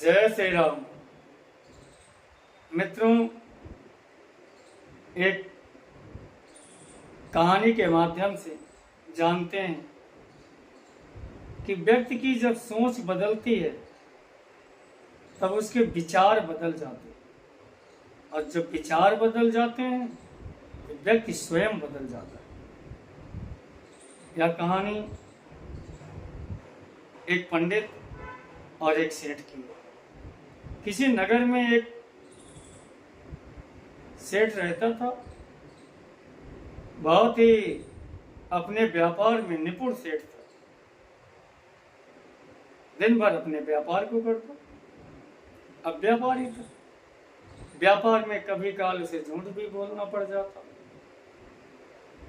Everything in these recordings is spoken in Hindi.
जय श्री राम। मित्रों, एक कहानी के माध्यम से जानते हैं कि व्यक्ति की जब सोच बदलती है तब उसके विचार बदल जाते हैं, और जब विचार बदल जाते हैं तो व्यक्ति स्वयं बदल जाता है। यह कहानी एक पंडित और एक सेठ की है। किसी नगर में एक सेठ रहता था। बहुत ही अपने व्यापार में निपुण सेठ था। दिन भर अपने व्यापार को करता। अब व्यापारी था। व्यापार में कभी काल उसे झूठ भी बोलना पड़ जाता,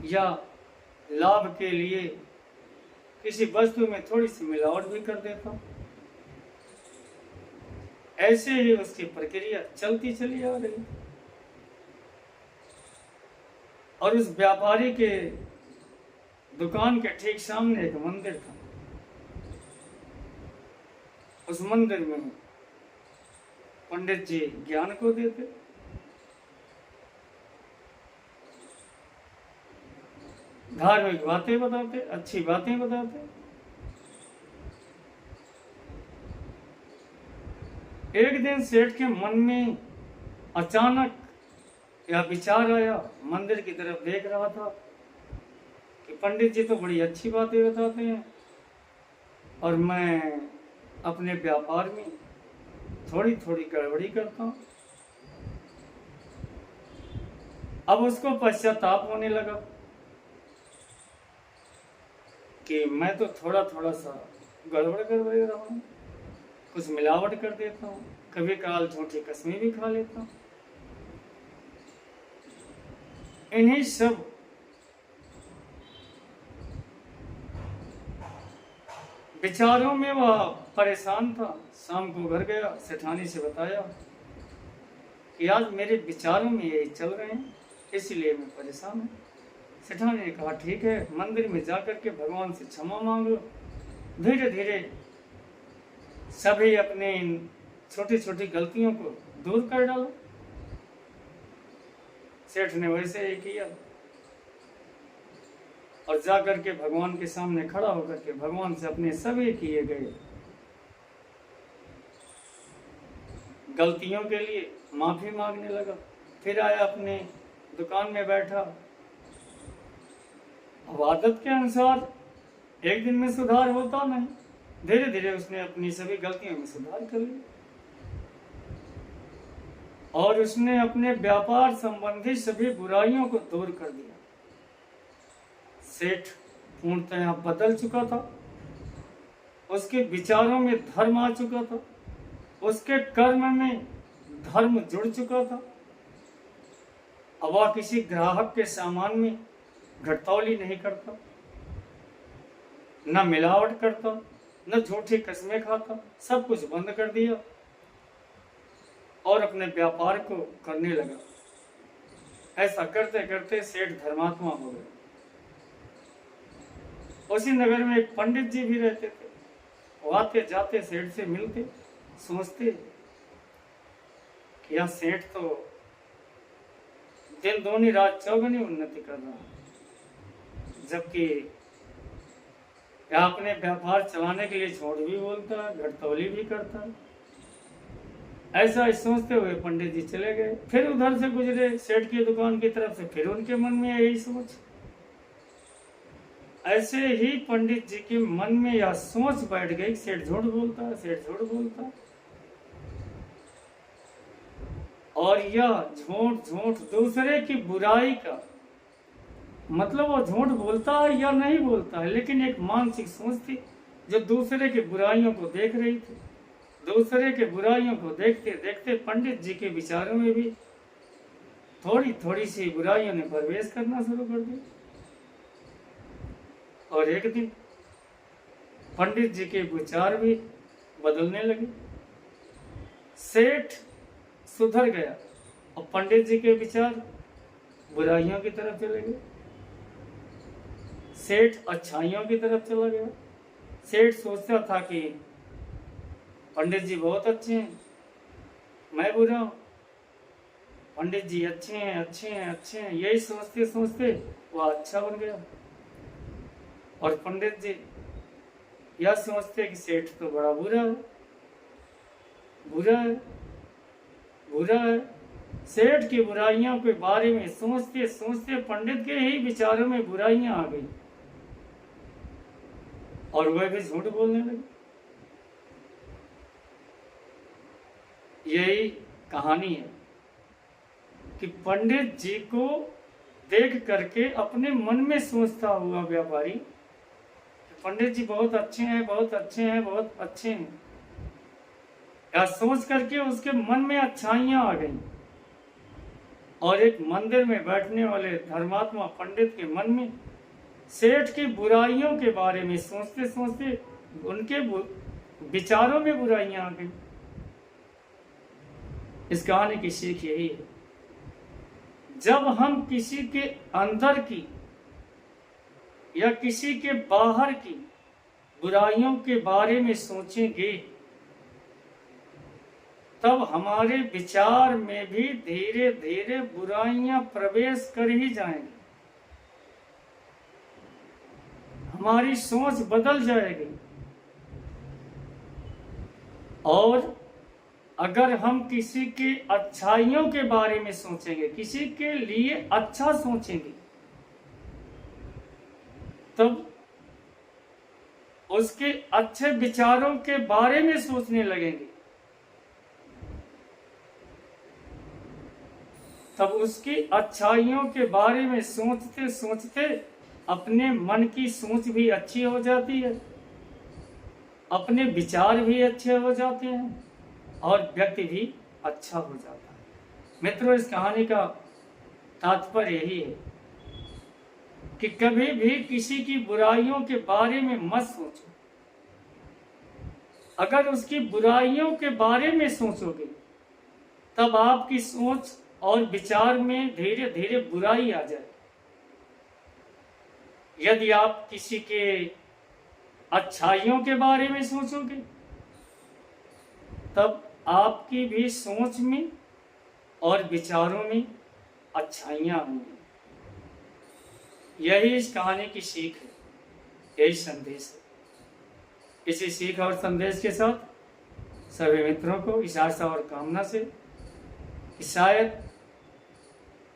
या लाभ के लिए किसी वस्तु में थोड़ी सी मिलावट भी कर देता। ऐसे ही उसकी प्रक्रिया चलती चली आ रही। और उस व्यापारी के दुकान के ठीक सामने एक मंदिर था। उस मंदिर में पंडित जी ज्ञान को देते, धार्मिक बातें बताते, अच्छी बातें बताते। एक दिन सेठ के मन में अचानक यह विचार आया। मंदिर की तरफ देख रहा था कि पंडित जी तो बड़ी अच्छी बातें बताते हैं और मैं अपने व्यापार में थोड़ी थोड़ी गड़बड़ी करता हूं। अब उसको पश्चाताप होने लगा कि मैं तो थोड़ा थोड़ा सा गड़बड़ कर रहा हूं, कुछ मिलावट कर देता हूं, कभी काल झूठी कस्में भी खा लेता हूं। इन्हीं सब विचारों में वह परेशान था। शाम को घर गया, सेठानी से बताया कि आज मेरे विचारों में यही चल रहे हैं, इसलिए मैं परेशान हूं। सेठानी ने कहा ठीक है, मंदिर में जाकर के भगवान से क्षमा मांग लो। धीरे धीरे सभी अपने इन छोटी छोटी गलतियों को दूर कर डालो। सेठ ने वैसे ही किया और जाकर के भगवान के सामने खड़ा होकर के भगवान से अपने सभी किए गए गलतियों के लिए माफी मांगने लगा। फिर आया, अपने दुकान में बैठा। अब आदत के अनुसार एक दिन में सुधार होता नहीं। धीरे धीरे उसने अपनी सभी गलतियों में सुधार कर लिया और उसने अपने व्यापार संबंधी सभी बुराइयों को दूर कर दिया। सेठ पूर्णतः बदल चुका था। उसके विचारों में धर्म आ चुका था। उसके कर्म में धर्म जुड़ चुका था। अब वह किसी ग्राहक के सामान में घटतौली नहीं करता, न मिलावट करता, न झूठी कस्में खाता। सब कुछ बंद कर दिया और अपने व्यापार को करने लगा। ऐसा करते करते सेठ धर्मात्मा हो गए। उसी नगर में एक पंडित जी भी रहते थे। वो आते जाते सेठ से मिलते, सोचते कि यह सेठ तो दिन दूनी रात चौगुनी उन्नति कर रहा है, जबकि यह अपने व्यापार चलाने के लिए झूठ भी बोलता है, घटतौली भी करता है। ऐसा सोचते हुए पंडित जी चले गए। फिर उधर से गुजरे सेठ की दुकान की तरफ से, फिर उनके मन में यही सोच। ऐसे ही पंडित जी के मन में यह सोच बैठ गई, सेठ झूठ बोलता है, सेठ झूठ बोलता है। और यह झूठ झूठ दूसरे की बुराई का मतलब, वो झूठ बोलता है या नहीं बोलता है, लेकिन एक मानसिक सोच थी जो दूसरे की बुराइयों को देख रही थी। दूसरे के बुराइयों को देखते देखते पंडित जी के विचारों में भी थोड़ी थोड़ी सी बुराइयों ने प्रवेश करना शुरू कर दिया। और एक दिन पंडित जी के विचार भी बदलने लगे। सेठ सुधर गया और पंडित जी के विचार बुराइयों की तरफ चले गए। सेठ अच्छाइयों की तरफ चला गया। सेठ सोचता था कि पंडित जी बहुत अच्छे हैं, मैं बुरा हूँ। पंडित जी अच्छे हैं, अच्छे हैं, अच्छे हैं, यही सोचते सोचते वो अच्छा बन गया। और पंडित जी यह सोचते कि सेठ तो बड़ा बुरा है, बुरा है, बुरा है। सेठ की बुराइयों के बारे में सोचते सोचते पंडित के ही विचारों में बुराइयां आ गई और वह भी झूठ बोलने लगे। यही कहानी है कि पंडित जी को देख करके अपने मन में सोचता हुआ व्यापारी, पंडित जी बहुत अच्छे हैं, बहुत अच्छे हैं, बहुत अच्छे हैं, या सोच करके उसके मन में अच्छाइयां आ गई। और एक मंदिर में बैठने वाले धर्मात्मा पंडित के मन में सेठ की बुराइयों के बारे में सोचते सोचते उनके विचारों में बुराइयां आ गई। इस कहानी की सीख यही है, जब हम किसी के अंदर की या किसी के बाहर की बुराइयों के बारे में सोचेंगे तब हमारे विचार में भी धीरे धीरे बुराइयां प्रवेश कर ही जाएंगी, हमारी सोच बदल जाएगी। और अगर हम किसी की अच्छाइयों के बारे में सोचेंगे, किसी के लिए अच्छा सोचेंगे, तब उसके अच्छे विचारों के बारे में सोचने लगेंगे, तब उसकी अच्छाइयों के बारे में सोचते सोचते अपने मन की सोच भी अच्छी हो जाती है, अपने विचार भी अच्छे हो जाते हैं और व्यक्ति भी अच्छा हो जाता है। मित्रों, इस कहानी का तात्पर्य यही है कि कभी भी किसी की बुराइयों के बारे में मत सोचो। अगर उसकी बुराइयों के बारे में सोचोगे तब आपकी सोच और विचार में धीरे धीरे बुराई आ जाए। यदि आप किसी के अच्छाइयों के बारे में सोचोगे तब आपकी भी सोच में और विचारों में अच्छाइयां होंगी। यही इस कहानी की सीख है, यही संदेश है। इसी सीख और संदेश के साथ सभी मित्रों को इस आशा और कामना से कि शायद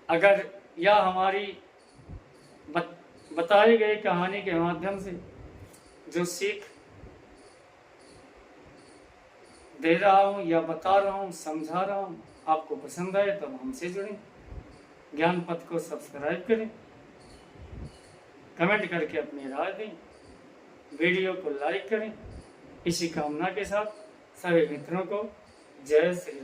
अगर यह हमारी बताई गई कहानी के माध्यम से जो सीख दे रहा हूँ या बता रहा हूँ, समझा रहा हूँ, आपको पसंद आए तब हमसे जुड़ें, ज्ञान पथ को सब्सक्राइब करें, कमेंट करके अपनी राय दें, वीडियो को लाइक करें। इसी कामना के साथ सभी मित्रों को जय श्री राम।